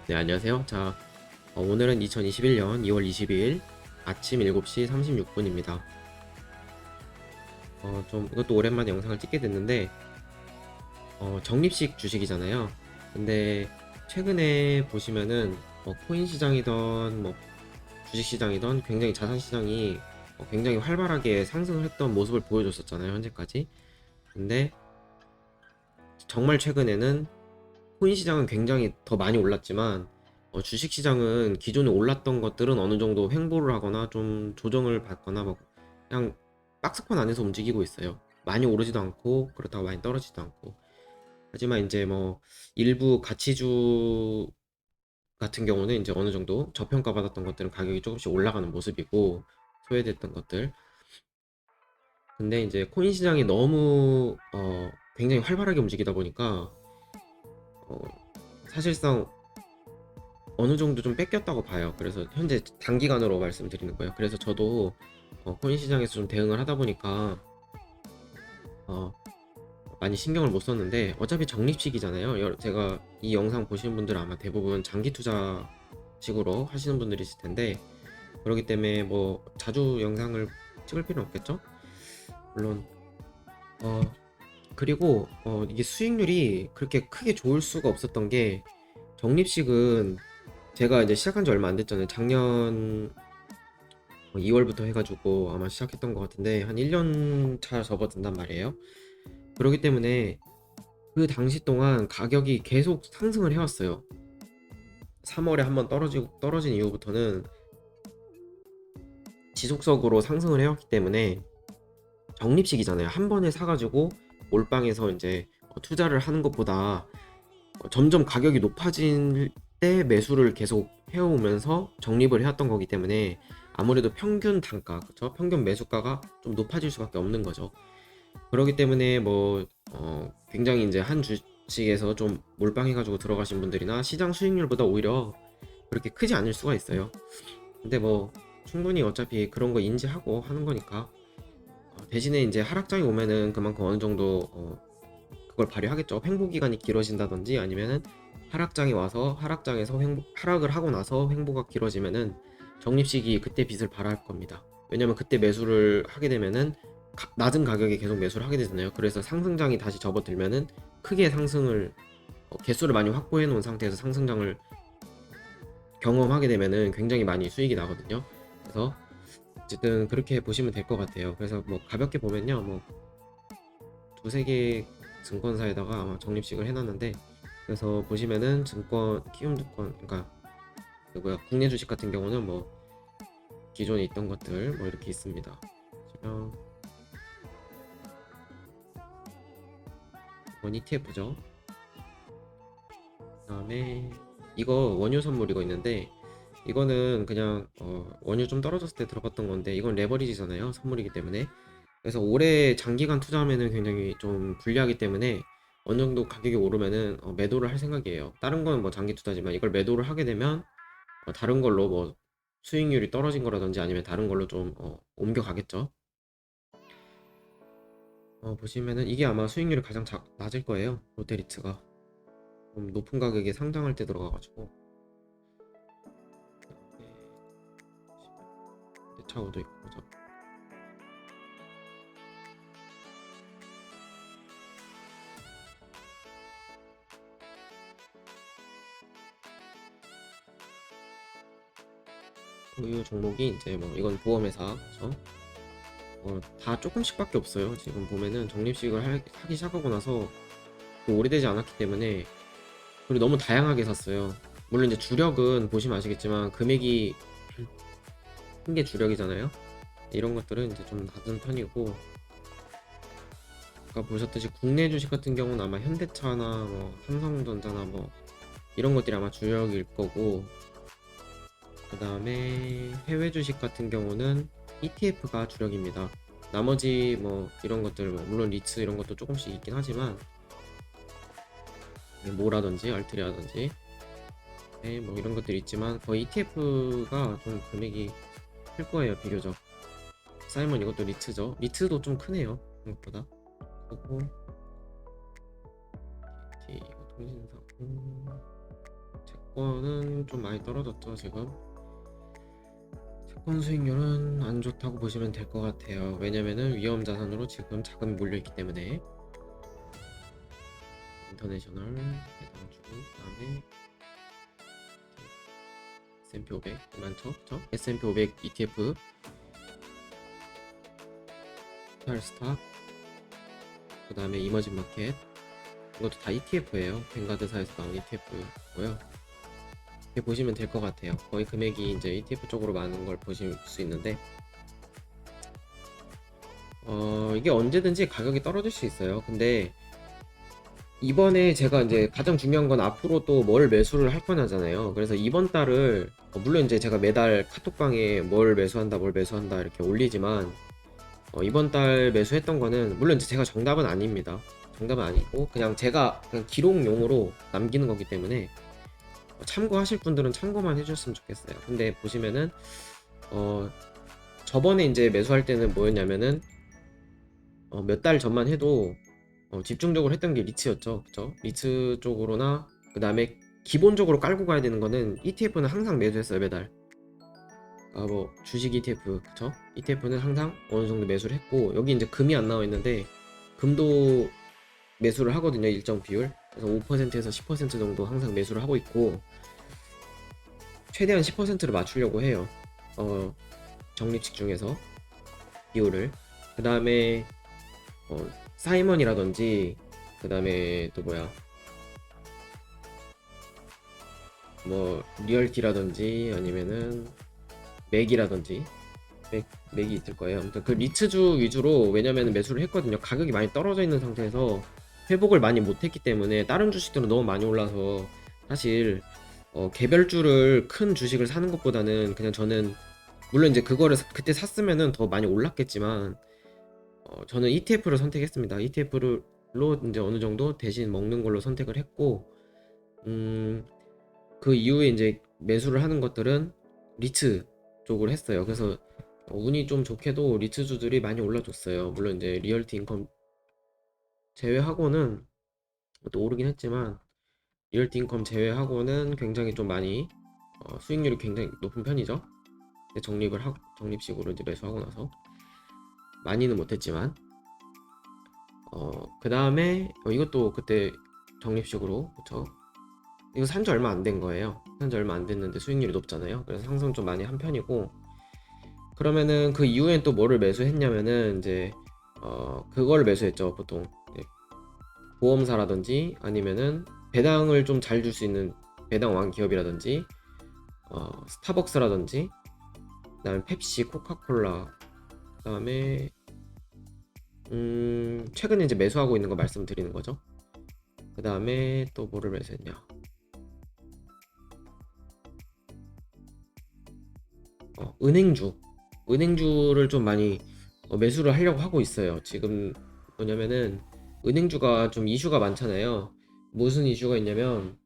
네, 안녕하세요. 자, 오늘은 2021년 2월 22일 아침 7시 36분입니다. 좀 이것도 오랜만에 영상을 찍게 됐는데, 적립식 주식이잖아요. 근데 최근에 보시면은 코인 시장이던 주식 시장이던 굉장히 자산 시장이 굉장히 활발하게 상승을 했던 모습을 보여줬었잖아요, 현재까지. 근데 정말 최근에는 코인 시장은 굉장히 더 많이 올랐지만 주식 시장은 기존에 올랐던 것들은 어느 정도 횡보를 하거나 좀 조정을 받거나 뭐 그냥 박스권 안에서 움직이고 있어요. 많이 오르지도 않고 그렇다고 많이 떨어지지도 않고. 하지만 이제 뭐 일부 가치주 같은 경우는 이제 어느 정도 저평가 받았던 것들은 가격이 조금씩 올라가는 모습이고, 소외됐던 것들. 근데 이제 코인 시장이 너무 굉장히 활발하게 움직이다 보니까 어, 사실상 어느 정도 좀 뺏겼다고 봐요. 그래서 현재 단기간으로 말씀드리는 거예요. 그래서 저도 코인 시장에서 좀 대응을 하다 보니까 어, 많이 신경을 못 썼는데, 어차피 적립식이잖아요. 제가 이 영상 보시는 분들은 아마 대부분 장기 투자식으로 하시는 분들이실 텐데, 그렇기 때문에 뭐 자주 영상을 찍을 필요는 없겠죠? 물론 어, 그리고 이게 수익률이 그렇게 크게 좋을 수가 없었던 게, 적립식은 제가 이제 시작한 지 얼마 안 됐잖아요. 작년 2월부터 해가지고 아마 시작했던 것 같은데 한 1년 차 접어든단 말이에요. 그렇기 때문에 그 당시 동안 가격이 계속 상승을 해왔어요. 3월에 한번 떨어진 이후부터는 지속적으로 상승을 해왔기 때문에, 적립식이잖아요. 한 번에 사가지고 몰빵해서 이제 투자를 하는 것보다 점점 가격이 높아질 때 매수를 계속 해오면서 적립을 해왔던 거기 때문에, 아무래도 평균 단가, 그쵸? 평균 매수가가 좀 높아질 수밖에 없는 거죠. 그렇기 때문에 뭐 굉장히 이제 한 주식에서 좀 몰빵해가지고 들어가신 분들이나 시장 수익률보다 오히려 그렇게 크지 않을 수가 있어요. 근데 뭐 충분히 어차피 그런 거 인지하고 하는 거니까, 대신에 이제 하락장이 오면은 그만큼 어느 정도 그걸 발휘하겠죠. 횡보 기간이 길어진다든지, 아니면은 하락장이 와서 하락장에서 하락을 하고 나서 횡보가 길어지면은 적립식이 그때 빚을 발할 겁니다. 왜냐면 그때 매수를 하게 되면은 낮은 가격에 계속 매수를 하게 되잖아요. 그래서 상승장이 다시 접어들면은 크게 상승을 개수를 많이 확보해 놓은 상태에서 상승장을 경험하게 되면은 굉장히 많이 수익이 나거든요. 그래서 어쨌든 그렇게 보시면 될 것 같아요. 그래서 뭐 가볍게 보면요, 뭐 두세 개 증권사에다가 아마 적립식을 해놨는데, 그래서 보시면은 키움증권, 그러니까 그 뭐야, 국내 주식 같은 경우는 뭐 기존에 있던 것들 뭐 이렇게 있습니다. 보시면 이건 ETF죠. 그다음에 이거 원유 선물 이거 있는데, 이거는 그냥 원유 좀 떨어졌을 때 들어갔던 건데, 이건 레버리지잖아요. 선물이기 때문에. 그래서 올해 장기간 투자하면은 굉장히 좀 불리하기 때문에, 어느 정도 가격이 오르면은 매도를 할 생각이에요. 다른 거는 뭐 장기 투자지만 이걸 매도를 하게 되면 다른 걸로 뭐 수익률이 떨어진 거라든지 아니면 다른 걸로 좀 옮겨가겠죠. 보시면은 이게 아마 수익률이 가장 낮을 거예요. 롯데리츠가 좀 높은 가격에 상장할 때 들어가가지고. 대차우도 있고, 그죠? 보유 종목이 이제 뭐 이건 보험회사, 그죠? 다 조금씩밖에 없어요. 지금 보면은 적립식을 하기 시작하고 나서 오래되지 않았기 때문에, 그리고 너무 다양하게 샀어요. 물론 이제 주력은 보시면 아시겠지만 금액이 큰 게 주력이잖아요. 이런 것들은 이제 좀 낮은 편이고, 아까 보셨듯이 국내 주식 같은 경우는 아마 현대차나 뭐 삼성전자나 뭐 이런 것들이 아마 주력일 거고, 그 다음에 해외 주식 같은 경우는 ETF가 주력입니다. 나머지 뭐 이런 것들, 뭐 물론 리츠 이런 것도 조금씩 있긴 하지만, 모라든지 알트리아든지 뭐 이런 것들이 있지만, 거의 ETF가 좀 금액이 클 거예요, 비교적. 사이먼 이것도 리츠죠. 리츠도 좀 크네요, 생각보다. 그리고 이거 통신사, 채권은 좀 많이 떨어졌죠, 지금. 채권 수익률은 안 좋다고 보시면 될 것 같아요. 왜냐면은 위험 자산으로 지금 자금이 몰려있기 때문에. 인터내셔널 배당주, 그다음에 S&P 500 많죠, 그쵸? S&P 500 ETF, 스타일스탁, 그다음에 이머징 마켓. 이것도 다 ETF예요. 뱅가드사에서 나온 ETF고요. 이렇게 보시면 될 것 같아요. 거의 금액이 이제 ETF 쪽으로 많은 걸 보실 수 있는데, 이게 언제든지 가격이 떨어질 수 있어요. 근데 이번에 제가 이제 가장 중요한 건 앞으로 또 뭘 매수를 할 거냐잖아요. 그래서 이번 달을 물론 이제 제가 매달 카톡방에 뭘 매수한다, 뭘 매수한다 이렇게 올리지만, 이번 달 매수했던 거는 물론 이제 제가 정답은 아닙니다. 정답은 아니고 그냥 제가 그냥 기록용으로 남기는 거기 때문에 참고하실 분들은 참고만 해주셨으면 좋겠어요. 근데 보시면은 저번에 이제 매수할 때는 뭐였냐면은 몇 달 전만 해도 집중적으로 했던 게 리츠였죠. 그쵸? 리츠 쪽으로나 그 다음에 기본적으로 깔고 가야 되는 거는 ETF는 항상 매수했어요, 매달. 뭐 주식 ETF, 그쵸? ETF는 항상 어느 정도 매수를 했고, 여기 이제 금이 안 나와 있는데 금도 매수를 하거든요, 일정 비율. 그래서 5%에서 10% 정도 항상 매수를 하고 있고, 최대한 10%를 맞추려고 해요. 적립식 중에서 비율을. 그 다음에 사이먼이라든지, 그 다음에 또 뭐야, 뭐 리얼티라든지 아니면은 맥이라든지, 맥이 있을 거예요. 아무튼 그 리츠주 위주로, 왜냐면 매수를 했거든요. 가격이 많이 떨어져 있는 상태에서 회복을 많이 못했기 때문에 다른 주식들은 너무 많이 올라서 사실 개별주를 큰 주식을 사는 것보다는 그냥 저는, 물론 이제 그거를 그때 샀으면은 더 많이 올랐겠지만 저는 ETF를 선택했습니다. ETF로 이제 어느 정도 대신 먹는 걸로 선택을 했고, 그 이후에 이제 매수를 하는 것들은 리츠 쪽으로 했어요. 그래서 운이 좀 좋게도 리츠주들이 많이 올라줬어요. 물론 이제 리얼티 인컴 제외하고는 또 오르긴 했지만, 리얼티 인컴 제외하고는 굉장히 좀 많이 수익률이 굉장히 높은 편이죠. 근데 적립식으로 이제 매수하고 나서 많이는 못했지만, 그 다음에 이것도 그때 적립식으로, 그쵸? 이거 산지 얼마 안 된 거예요. 산지 얼마 안 됐는데 수익률이 높잖아요. 그래서 상승 좀 많이 한 편이고, 그러면은 그 이후엔 또 뭐를 매수했냐면은 이제 그걸 매수했죠. 보통 보험사라든지 아니면은 배당을 좀 잘 줄 수 있는 배당왕 기업이라든지, 스타벅스라든지, 그다음에 펩시, 코카콜라, 그다음에 최근에 이제 매수하고 있는 거 말씀드리는 거죠. 그다음에 또 뭐를 매수했냐? 은행주를 좀 많이 매수를 하려고 하고 있어요. 지금 뭐냐면은 은행주가 좀 이슈가 많잖아요. 무슨 이슈가 있냐면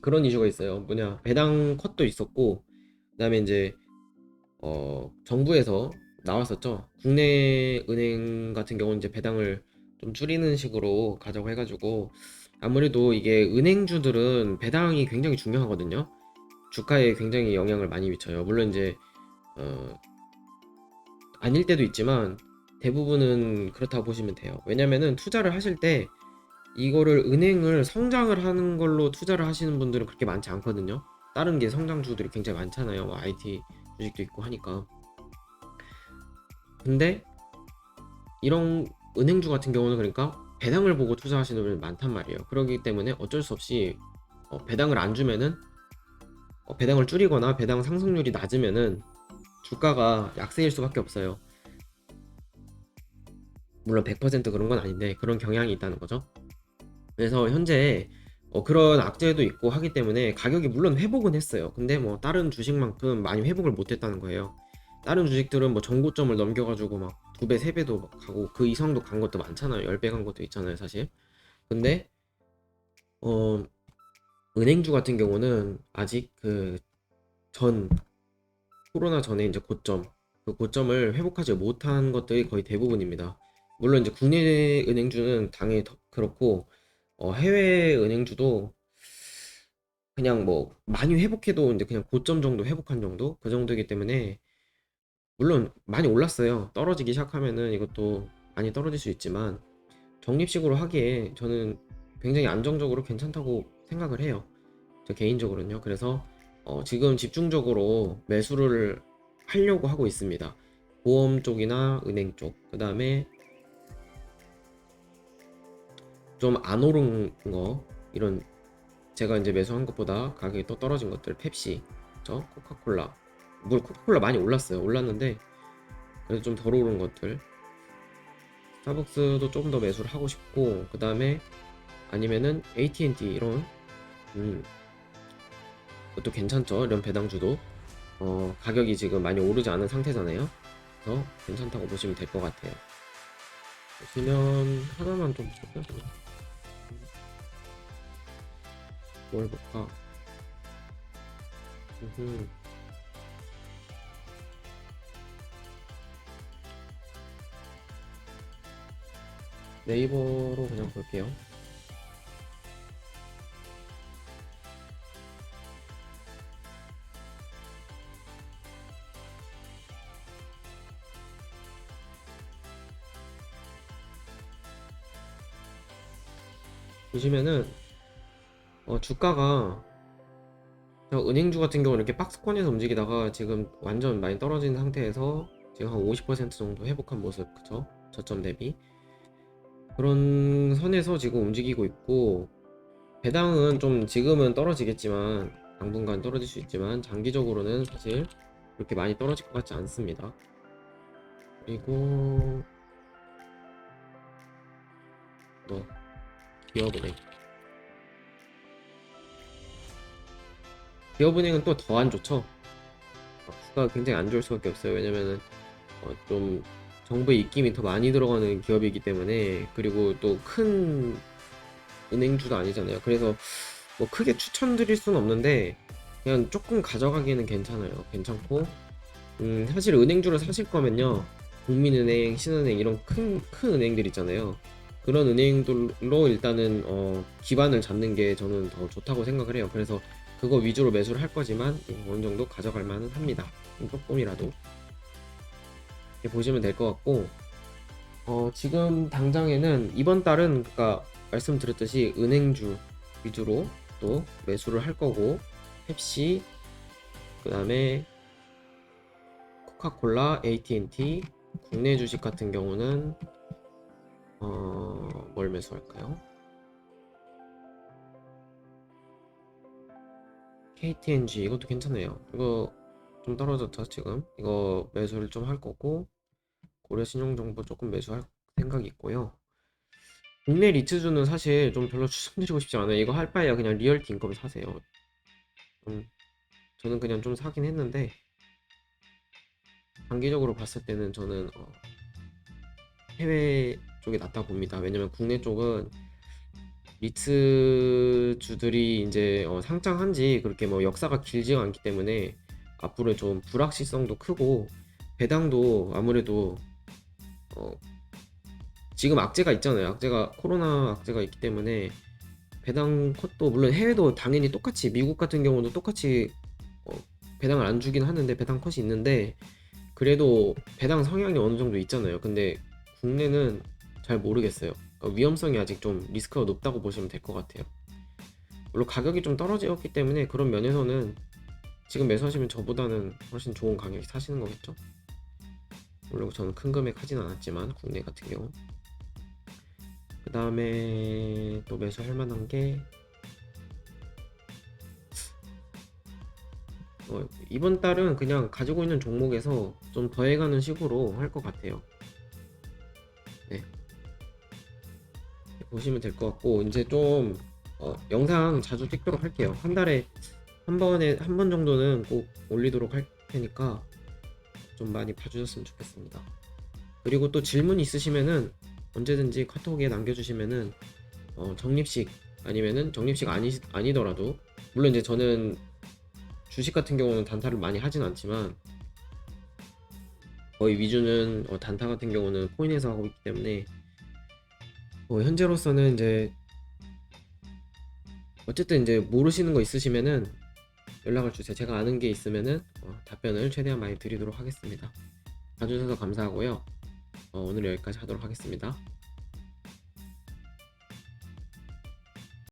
그런 이슈가 있어요. 뭐냐, 배당 컷도 있었고, 그다음에 이제 정부에서 나왔었죠. 국내 은행 같은 경우는 이제 배당을 좀 줄이는 식으로 가자고 해가지고, 아무래도 이게 은행주들은 배당이 굉장히 중요하거든요. 주가에 굉장히 영향을 많이 미쳐요. 물론 이제 어, 아닐 때도 있지만 대부분은 그렇다고 보시면 돼요. 왜냐면은 투자를 하실 때 이거를 은행을 성장을 하는 걸로 투자를 하시는 분들은 그렇게 많지 않거든요. 다른 게 성장주들이 굉장히 많잖아요. 뭐 IT 주식도 있고 하니까. 근데 이런 은행주 같은 경우는 그러니까 배당을 보고 투자하시는 분이 많단 말이에요. 그렇기 때문에 어쩔 수 없이 배당을 안 주면은, 배당을 줄이거나 배당 상승률이 낮으면은 주가가 약세일 수밖에 없어요. 물론 100% 그런 건 아닌데 그런 경향이 있다는 거죠. 그래서 현재 그런 악재도 있고 하기 때문에 가격이 물론 회복은 했어요. 근데 뭐 다른 주식만큼 많이 회복을 못 했다는 거예요. 다른 주식들은 뭐 전고점을 넘겨가지고 막 2배, 3배도 막 가고 그 이상도 간 것도 많잖아요. 10배 간 것도 있잖아요, 사실. 근데 어 은행주 같은 경우는 아직 그 전 코로나 전에 이제 그 고점을 회복하지 못한 것들이 거의 대부분입니다. 물론 이제 국내 은행주는 당연히 더 그렇고, 해외 은행주도 그냥 뭐 많이 회복해도 이제 그냥 고점 정도 회복한 정도 그 정도이기 때문에 물론 많이 올랐어요. 떨어지기 시작하면은 이것도 많이 떨어질 수 있지만 적립식으로 하기에 저는 굉장히 안정적으로 괜찮다고 생각을 해요. 저 개인적으로는요. 그래서 지금 집중적으로 매수를 하려고 하고 있습니다. 보험 쪽이나 은행 쪽, 그 다음에 좀 안 오른 거, 이런 제가 이제 매수한 것보다 가격이 또 떨어진 것들, 펩시, 저 코카콜라, 물 코카콜라 많이 올랐어요. 올랐는데 그래도 좀 덜 오른 것들, 스타벅스도 조금 더 매수를 하고 싶고, 그 다음에 아니면은 AT&T 이런 음, 그것도 괜찮죠. 이런 배당주도 가격이 지금 많이 오르지 않은 상태잖아요. 그래서 괜찮다고 보시면 될 것 같아요. 보시면 하나만 좀 볼게요. 뭘 볼까? 음흠. 네이버로 그냥 볼게요. 보시면은 주가가 은행주 같은 경우는 이렇게 박스권에서 움직이다가 지금 완전 많이 떨어진 상태에서 지금 한 50% 정도 회복한 모습, 그쵸? 저점 대비 그런 선에서 지금 움직이고 있고, 배당은 좀 지금은 떨어지겠지만 당분간 떨어질 수 있지만 장기적으로는 사실 그렇게 많이 떨어질 것 같지 않습니다. 그리고 뭐 기업은행, 기업은행은 또 더 안 좋죠. 주가가 굉장히 안 좋을 수밖에 없어요. 왜냐면은 좀 정부의 입김이 더 많이 들어가는 기업이기 때문에, 그리고 또 큰 은행주도 아니잖아요. 그래서 뭐 크게 추천드릴 수는 없는데 그냥 조금 가져가기에는 괜찮아요. 괜찮고, 사실 은행주를 사실 거면요, 국민은행, 신은행 이런 큰 은행들 있잖아요. 그런 은행들로 일단은 기반을 잡는 게 저는 더 좋다고 생각을 해요. 그래서 그거 위주로 매수를 할 거지만 어느 정도 가져갈 만은 합니다. 조금이라도 이렇게 보시면 될 것 같고, 지금 당장에는 이번 달은 그니까 말씀드렸듯이 은행주 위주로 또 매수를 할 거고, 펩시, 그 다음에 코카콜라, AT&T, 국내 주식 같은 경우는 뭘 매수할까요? KTNG 이것도 괜찮아요. 이거 좀 떨어졌죠 지금. 이거 매수를 좀 할 거고, 고려신용정보 조금 매수할 생각이 있고요. 국내 리츠주는 사실 좀 별로 추천드리고 싶지 않아요. 이거 할 바에야 그냥 리얼티 인컴 사세요. 저는 그냥 좀 사긴 했는데 장기적으로 봤을 때는 저는 해외 쪽이 낫다 봅니다. 왜냐면 국내 쪽은 리츠주들이 이제 상장한 지 그렇게 뭐 역사가 길지가 않기 때문에 앞으로 좀 불확실성도 크고, 배당도 아무래도 어, 지금 악재가 있잖아요. 악재가 코로나 악재가 있기 때문에 배당 컷도 물론 해외도 당연히 똑같이, 미국 같은 경우도 똑같이 어, 배당을 안 주긴 하는데 배당 컷이 있는데 그래도 배당 성향이 어느 정도 있잖아요. 근데 국내는 잘 모르겠어요. 그러니까 위험성이 아직 좀 리스크가 높다고 보시면 될 것 같아요. 물론 가격이 좀 떨어졌기 때문에 그런 면에서는 지금 매수하시면 저보다는 훨씬 좋은 가격에 사시는 거겠죠. 물론 저는 큰 금액 하진 않았지만 국내 같은 경우. 그 다음에 또 매수할 만한 게 이번 달은 그냥 가지고 있는 종목에서 좀 더해가는 식으로 할 것 같아요. 네, 보시면 될 것 같고, 이제 좀 영상 자주 찍도록 할게요. 한 달에 한 번 정도는 꼭 올리도록 할 테니까 좀 많이 봐주셨으면 좋겠습니다. 그리고 또 질문 있으시면은 언제든지 카톡에 남겨주시면은 적립식 아니면은 적립식 아니더라도, 물론 이제 저는 주식 같은 경우는 단타를 많이 하진 않지만 거의 위주는 단타 같은 경우는 코인에서 하고 있기 때문에 현재로서는 이제 어쨌든 이제 모르시는 거 있으시면은 연락을 주세요. 제가 아는 게 있으면은 답변을 최대한 많이 드리도록 하겠습니다. 봐주셔서 감사하고요. 오늘 여기까지 하도록 하겠습니다.